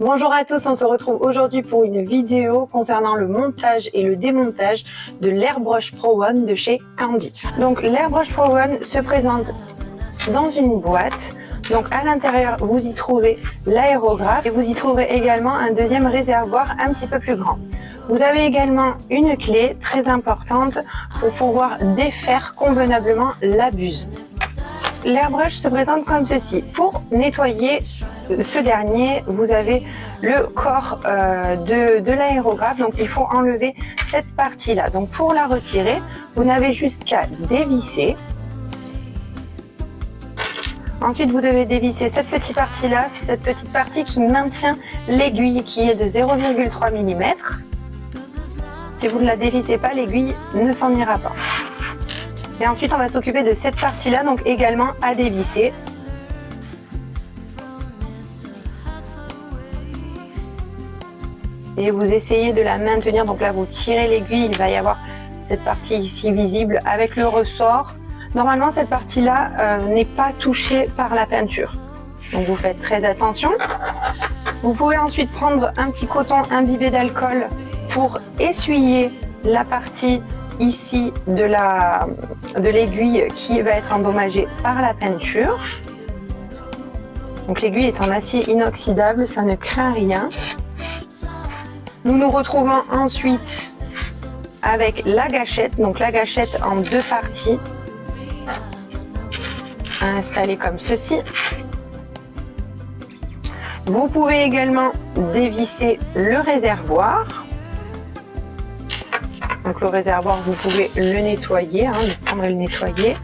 Bonjour à tous, on se retrouve aujourd'hui pour une vidéo concernant le montage et le démontage de l'Airbrush Pro One de chez Candy. Donc l'Airbrush Pro One se présente dans une boîte. Donc à l'intérieur, vous y trouvez l'aérographe et vous y trouverez également un deuxième réservoir un petit peu plus grand. Vous avez également une clé très importante pour pouvoir défaire convenablement la buse. L'airbrush se présente comme ceci. Pour nettoyer ce dernier, vous avez le corps de l'aérographe. Donc il faut enlever cette partie-là. Donc pour la retirer, vous n'avez juste qu'à dévisser. Ensuite, vous devez dévisser cette petite partie-là. C'est cette petite partie qui maintient l'aiguille qui est de 0,3 mm. Si vous ne la dévissez pas, l'aiguille ne s'en ira pas. Et ensuite, on va s'occuper de cette partie-là, donc également à dévisser. Et vous essayez de la maintenir. Donc là, vous tirez l'aiguille, il va y avoir cette partie ici visible avec le ressort. Normalement, cette partie-là n'est pas touchée par la peinture. Donc vous faites très attention. Vous pouvez ensuite prendre un petit coton imbibé d'alcool pour essuyer la partie ici de l'aiguille qui va être endommagée par la peinture. Donc l'aiguille est en acier inoxydable, ça ne craint rien. Nous nous retrouvons ensuite avec la gâchette, donc la gâchette en deux parties, installée comme ceci. Vous pouvez également dévisser le réservoir. Donc le réservoir, vous pouvez le nettoyer, le prendre et le nettoyer.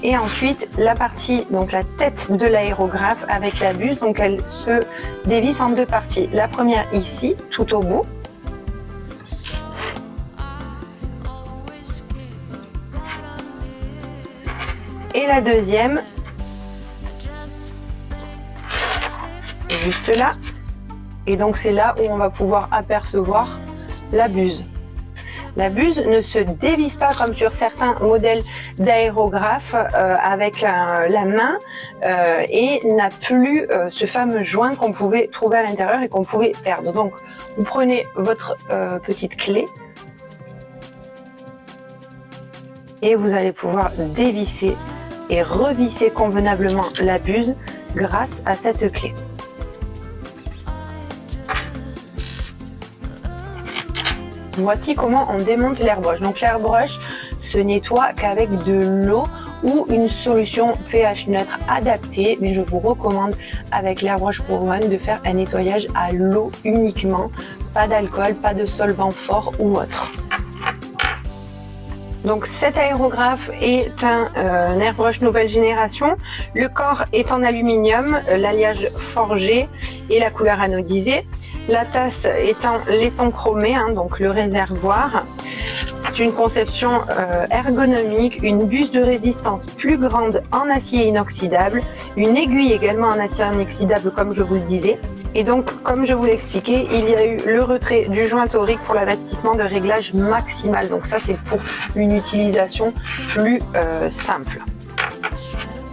Et ensuite, la partie, donc la tête de l'aérographe avec la buse, donc elle se dévisse en deux parties. La première ici, tout au bout. Et la deuxième, juste là. Et donc c'est là où on va pouvoir apercevoir la buse. La buse ne se dévisse pas comme sur certains modèles d'aérographe avec la main et n'a plus ce fameux joint qu'on pouvait trouver à l'intérieur et qu'on pouvait perdre. Donc vous prenez votre petite clé et vous allez pouvoir dévisser et revisser convenablement la buse grâce à cette clé. Voici comment on démonte l'airbrush. Donc l'airbrush se nettoie qu'avec de l'eau ou une solution pH neutre adaptée, mais je vous recommande avec l'Airbrush Pro One de faire un nettoyage à l'eau uniquement, pas d'alcool, pas de solvant fort ou autre. Donc cet aérographe est un airbrush nouvelle génération. Le corps est en aluminium, l'alliage forgé et la couleur anodisée. La tasse est en laiton chromé, donc le réservoir. C'est une conception ergonomique, une buse de résistance plus grande en acier inoxydable, une aiguille également en acier inoxydable comme je vous le disais. Et donc, comme je vous l'ai expliqué, il y a eu le retrait du joint torique pour l'investissement de réglage maximal. Donc ça, c'est pour une utilisation plus simple.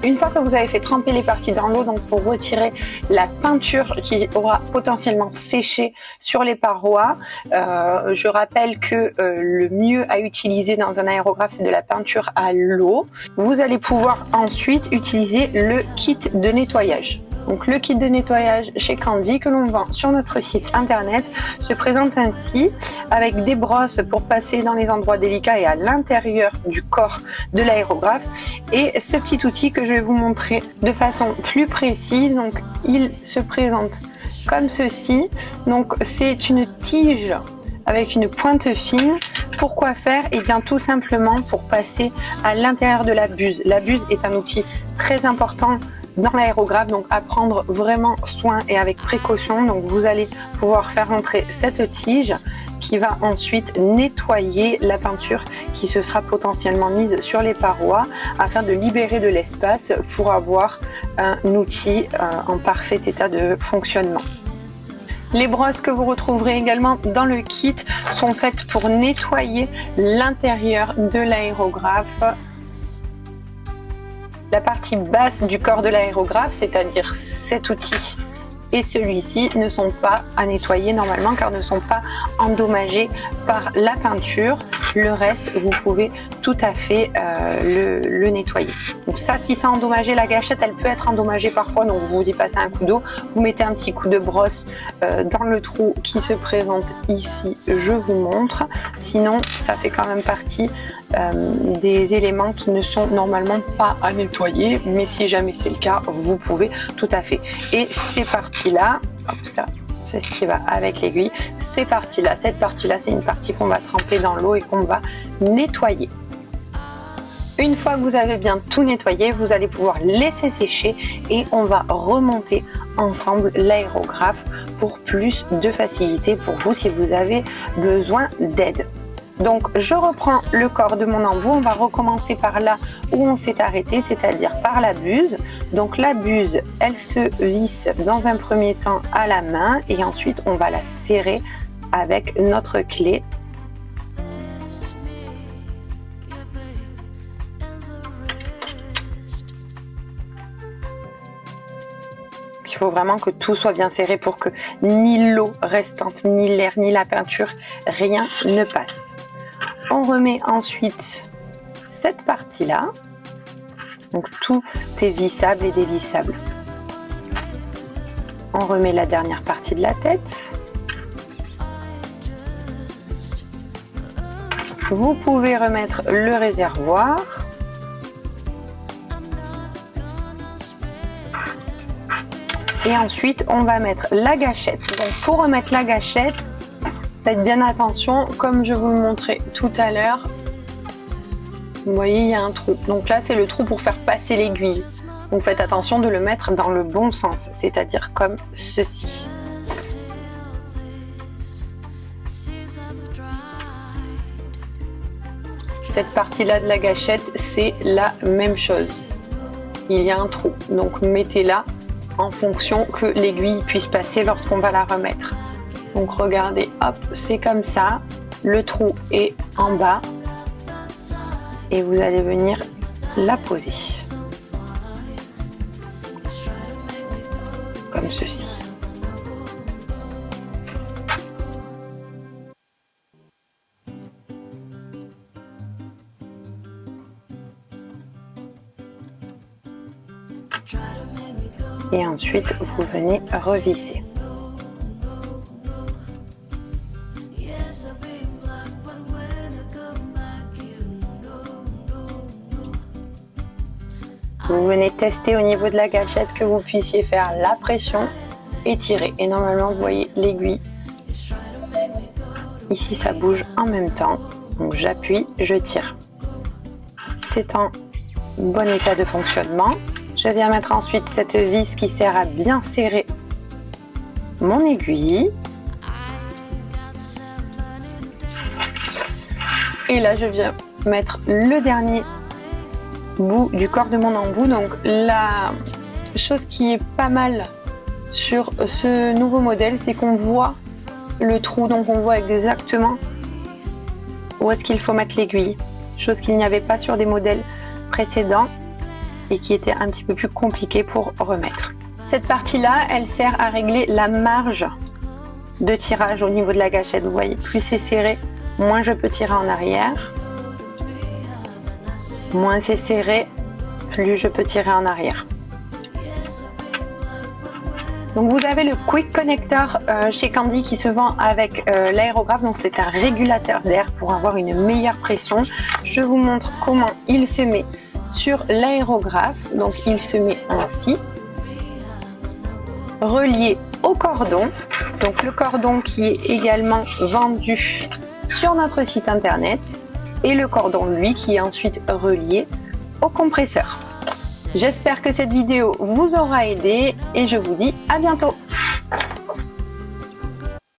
Une fois que vous avez fait tremper les parties dans l'eau, donc pour retirer la peinture qui aura potentiellement séché sur les parois, je rappelle que le mieux à utiliser dans un aérographe, c'est de la peinture à l'eau. Vous allez pouvoir ensuite utiliser le kit de nettoyage. Donc le kit de nettoyage chez Candy que l'on vend sur notre site internet se présente ainsi avec des brosses pour passer dans les endroits délicats et à l'intérieur du corps de l'aérographe et ce petit outil que je vais vous montrer de façon plus précise. Donc il se présente comme ceci. Donc c'est une tige avec une pointe fine. Pourquoi faire? Et bien tout simplement pour passer à l'intérieur de la buse. La buse est un outil très important dans l'aérographe, donc à prendre vraiment soin et avec précaution. Donc vous allez pouvoir faire entrer cette tige qui va ensuite nettoyer la peinture qui se sera potentiellement mise sur les parois afin de libérer de l'espace pour avoir un outil en parfait état de fonctionnement. Les brosses que vous retrouverez également dans le kit sont faites pour nettoyer l'intérieur de l'aérographe. La partie basse du corps de l'aérographe, c'est-à-dire cet outil et celui-ci ne sont pas à nettoyer normalement car ne sont pas endommagés par la peinture. Le reste, vous pouvez tout à fait le nettoyer. Donc ça, si c'est endommagé, la gâchette, elle peut être endommagée parfois, donc vous y passez un coup d'eau, vous mettez un petit coup de brosse dans le trou qui se présente ici, je vous montre. Sinon, ça fait quand même partie des éléments qui ne sont normalement pas à nettoyer, mais si jamais c'est le cas, vous pouvez tout à fait. Et ces parties-là, hop, ça, c'est ce qui va avec l'aiguille. Ces parties-là, cette partie-là, c'est une partie qu'on va tremper dans l'eau et qu'on va nettoyer. Une fois que vous avez bien tout nettoyé, vous allez pouvoir laisser sécher et on va remonter ensemble l'aérographe pour plus de facilité pour vous si vous avez besoin d'aide. Donc je reprends le corps de mon embout, on va recommencer par là où on s'est arrêté, c'est-à-dire par la buse. Donc la buse, elle se visse dans un premier temps à la main et ensuite on va la serrer avec notre clé. Il faut vraiment que tout soit bien serré pour que ni l'eau restante, ni l'air, ni la peinture, rien ne passe. On remet ensuite cette partie-là. Donc tout est vissable et dévissable. On remet la dernière partie de la tête. Vous pouvez remettre le réservoir. Et ensuite, on va mettre la gâchette. Donc pour remettre la gâchette, faites bien attention, comme je vous le montrais tout à l'heure. Vous voyez, il y a un trou. Donc là, c'est le trou pour faire passer l'aiguille. Donc faites attention de le mettre dans le bon sens, c'est-à-dire comme ceci. Cette partie-là de la gâchette, c'est la même chose. Il y a un trou, donc mettez-la en fonction que l'aiguille puisse passer lorsqu'on va la remettre. Donc regardez, hop, c'est comme ça, le trou est en bas et vous allez venir la poser comme ceci. Et ensuite, vous venez revisser. Vous venez tester au niveau de la gâchette que vous puissiez faire la pression et tirer. Et normalement, vous voyez l'aiguille. Ici, ça bouge en même temps. Donc, j'appuie, je tire. C'est en bon état de fonctionnement. Je viens mettre ensuite cette vis qui sert à bien serrer mon aiguille. Et là, je viens mettre le dernier bout du corps de mon embout. Donc la chose qui est pas mal sur ce nouveau modèle, c'est qu'on voit le trou, donc on voit exactement où est-ce qu'il faut mettre l'aiguille. Chose qu'il n'y avait pas sur des modèles précédents et qui était un petit peu plus compliqué pour remettre. Cette partie-là, elle sert à régler la marge de tirage au niveau de la gâchette. Vous voyez, plus c'est serré, moins je peux tirer en arrière. Moins c'est serré, plus je peux tirer en arrière. Donc vous avez le Quick Connector chez Candy qui se vend avec l'aérographe. Donc c'est un régulateur d'air pour avoir une meilleure pression. Je vous montre comment il se met sur l'aérographe. Donc il se met ainsi, relié au cordon. Donc le cordon qui est également vendu sur notre site internet et le cordon lui qui est ensuite relié au compresseur. J'espère que cette vidéo vous aura aidé et je vous dis à bientôt.